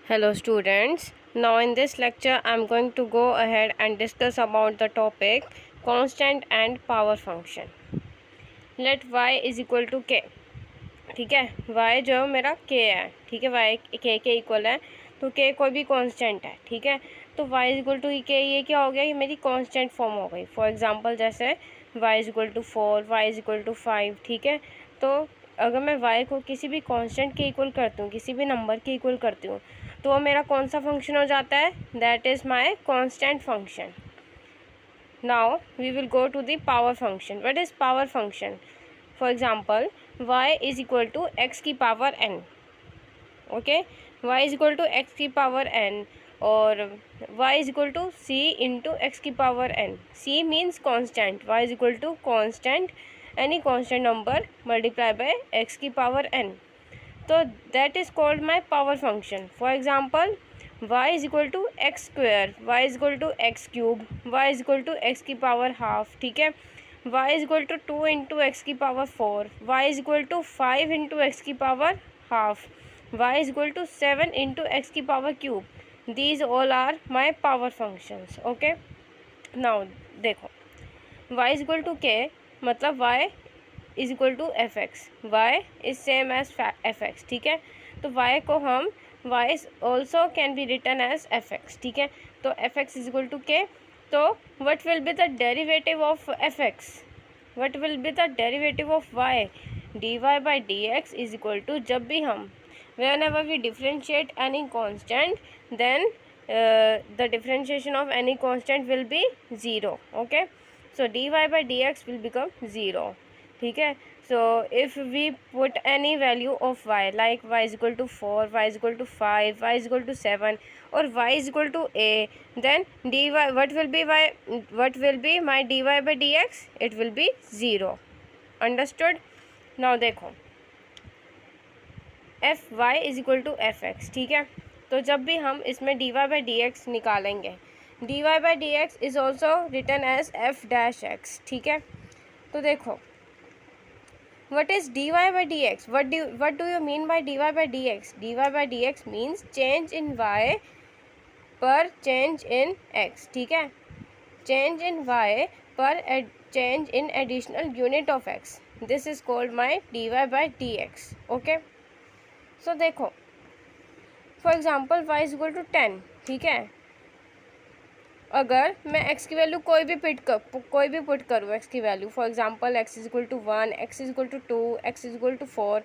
Hello students, now in this lecture I am going to go ahead and discuss about the topic constant and power function. Let y is equal to k. ठीक है, y जो मेरा k है, ठीक है, y k के equal है तो k कोई भी कांस्टेंट है, ठीक है, तो y is equal to k ये क्या हो गया, ये मेरी कांस्टेंट फॉर्म हो गई. फॉर एग्जांपल जैसे y is equal to 4, y is equal to 5, ठीक है. तो अगर मैं y को किसी भी कांस्टेंट के इक्वल करती हूँ, किसी भी नंबर के इक्वल करती हूँ, तो वो मेरा कौन सा फंक्शन हो जाता है, that is my constant function. Now we will go to the power function. What is power function? For example y is equal to x की power n. Okay, y is equal to x की power n और y is equal to c into x की power n. c means constant, y is equal to constant, any constant number multiply by x की power n. तो that is called my power function. For example y is equal to x square, y is equal to x cube, y is equal to x की power half, ठीक है. y is equal to 2 into x की power 4, y is equal to 5 into x की power half, y is equal to 7 into x की power cube. These all are my power functions. Okay, now देखो y is equal to k मतलब y is equal to f x. Y is same as f x, ठीक है. तो y को हम y also can be written as f x, ठीक है. तो f x is equal to k. तो what will be the derivative of f x, what will be the derivative of y, d y by d x is equal to, जब भी हम whenever we differentiate any constant then the differentiation of any constant will be 0. Okay, so dy by dx will become 0, ठीक है. So if we put any value of y like y is equal to 4, y is equal to 5, y is equal to 7 और y is equal to a, then dy what will be my dy by dx, it will be 0. understood? now देखो f y is equal to f x, ठीक है. तो जब भी हम इसमें d y by d x निकालेंगे, d y by d x is also written as f dash x, ठीक है. तो देखो what is dy by dx, what do you mean by dy by dx? dy by dx means change in y पर change in x, ठीक है. change in y पर change in additional unit of x, this is called my dy by dx. okay, so देखो for example y is equal to 10, ठीक है. अगर मैं x की वैल्यू कोई भी पुट करूँ x की वैल्यू, for example x is equal to 1, x is equal to 2, x is equal to 4,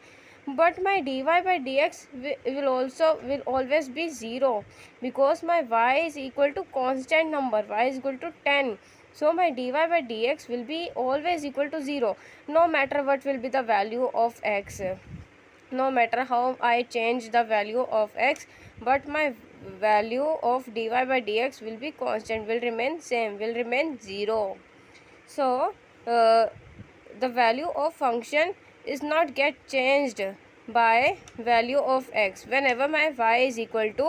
but my d y by d x will always be 0 because my y is equal to constant number, y is equal to 10. So my dy by dx will be always equal to 0 no matter what will be the value of x, no matter how I change the value of x, but my value of dy by dx will be constant, will remain same, will remain 0. So the value of function is not get changed by value of x whenever my y is equal to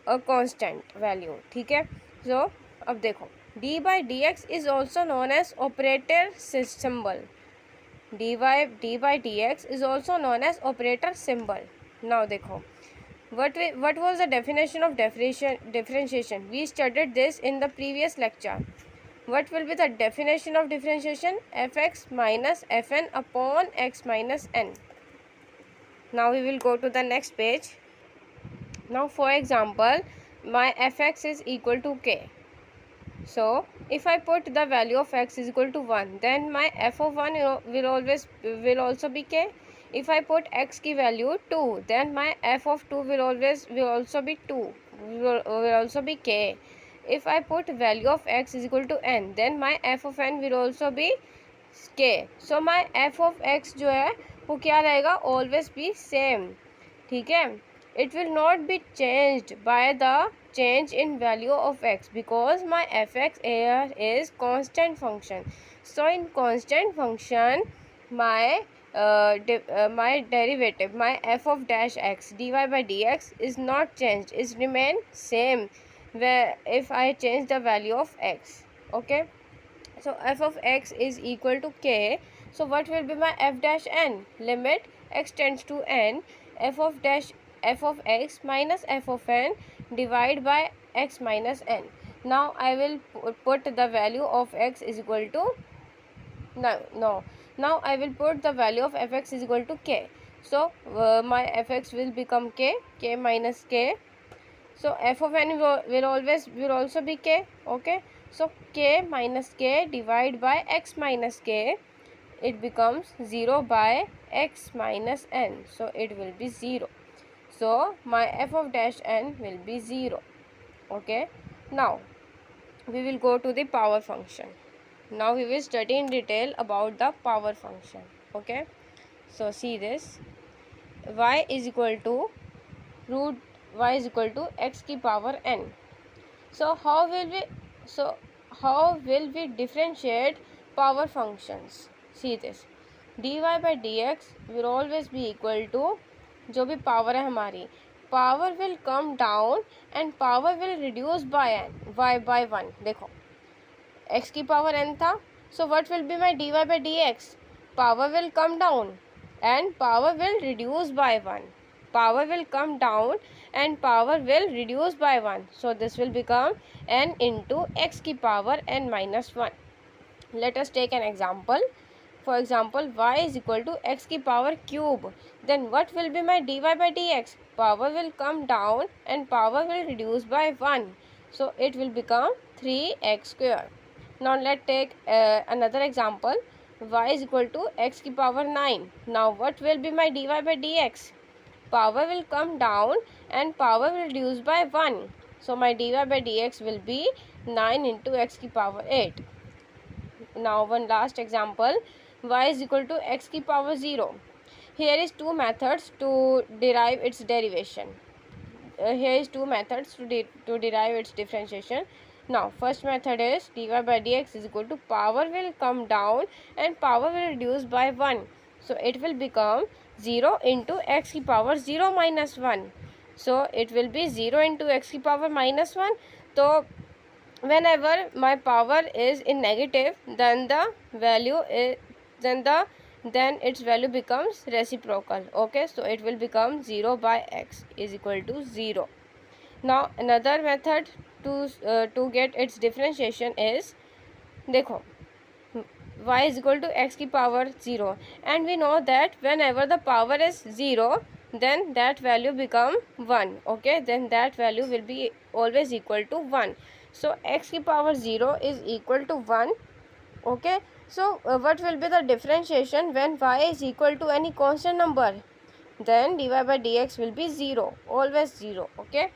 a constant value, ठीक है. so अब देखो d by dx is also known as operator symbol, dy by dx is also known as operator symbol. now देखो what was the definition of differentiation? We studied this in the previous lecture. What will be the definition of differentiation? fx minus fn upon x minus n. now we will go to the next page. now for example my fx is equal to k. so if I put the value of x is equal to 1, then my f of 1 will also be k. if I put x की value 2, then my f of 2 will also be 2, will also be k. if I put value of x is equal to n, then my f of n will also be k. so my f of x जो है वो क्या रहेगा, always be same, ठीक है. it will not be changed by the change in value of x because my fx here is constant function. so in constant function my my derivative, my f of dash x dy by dx is not changed, is remain same where if I change the value of x. okay, so f of x is equal to k. so what will be my f dash n? limit x tends to n, f of dash f of x minus f of n divided by x minus n. Now I will put the value of x is equal to now I will put the value of fx is equal to k. So my fx will become k minus k. So f of n will also be k. Okay, so k minus k divided by x minus k, it becomes 0 by x minus n, so it will be 0. So my f of dash n will be 0. Okay, now we will go to the power function. Now we will study in detail about the power function. Okay, so see this, y is equal to root y is equal to x की power n. So how will we differentiate power functions? See this, dy by dx will always be equal to जो भी power है हमारी, power will come down and power will reduce by n, y by 1. देखो x की power n था, so what will be my dy by dx? Power will come down and power will reduce by 1. Power will come down and power will reduce by 1. So this will become n into x की power n minus 1. Let us take an example. For example, y is equal to x की power cube. Then what will be my dy by dx? Power will come down and power will reduce by 1. So it will become 3x square. Now let's take another example. Y is equal to x की power 9. Now what will be my dy by dx? Power will come down and power will reduce by 1. So my dy by dx will be 9 into x की power 8. Now one last example, y is equal to x की power 0. Here is two methods to derive its derivation. Here is two methods to derive its differentiation. Now first method is dy by dx is equal to power will come down and power will reduce by 1. So it will become 0 into x की power 0 minus 1. So it will be 0 into x की power minus 1. So whenever my power is in negative, then the value is then its value becomes reciprocal. Okay, so it will become 0 by x is equal to 0. Now another method to get its differentiation is, देखो y is equal to x की power 0, and we know that whenever the power is 0, then that value become 1. Okay, then that value will be always equal to 1. So x की power 0 is equal to 1. Okay, so what will be the differentiation when y is equal to any constant number? Then dy by dx will be 0, always 0. Okay,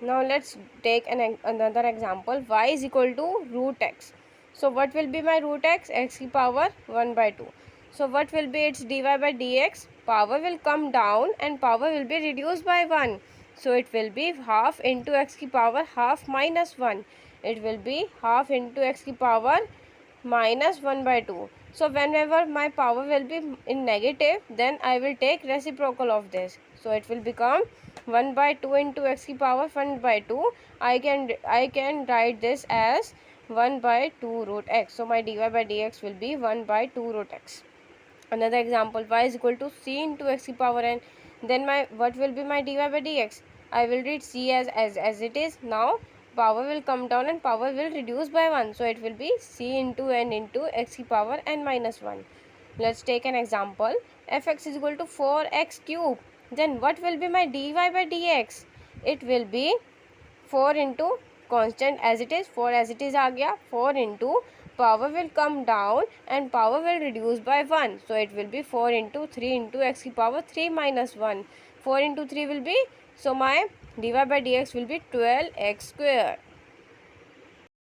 now let's take another example. Y is equal to root x. So what will be my root x? X की power 1 by 2. So what will be its dy by dx? Power will come down and power will be reduced by 1. So it will be half into x की power half minus 1. It will be half into x की power minus 1 by 2. So whenever my power will be in negative, then I will take reciprocal of this. So it will become 1 by 2 into x की power 1 by 2. I can write this as 1 by 2 root x. So my dy by dx will be 1 by 2 root x. Another example, y is equal to c into x की power n. Then what will be my dy by dx? I will read c as it is. Now power will come down and power will reduce by 1. So it will be c into n into x की power n minus 1. Let's take an example. Fx is equal to 4x cube. Then what will be my dy by dx? It will be 4 into constant as it is, 4 as it is आ गया, 4 into power will come down and power will reduce by 1. So it will be 4 into 3 into x की power 3 minus 1. 4 into 3 will be, so my dy by dx will be 12x square.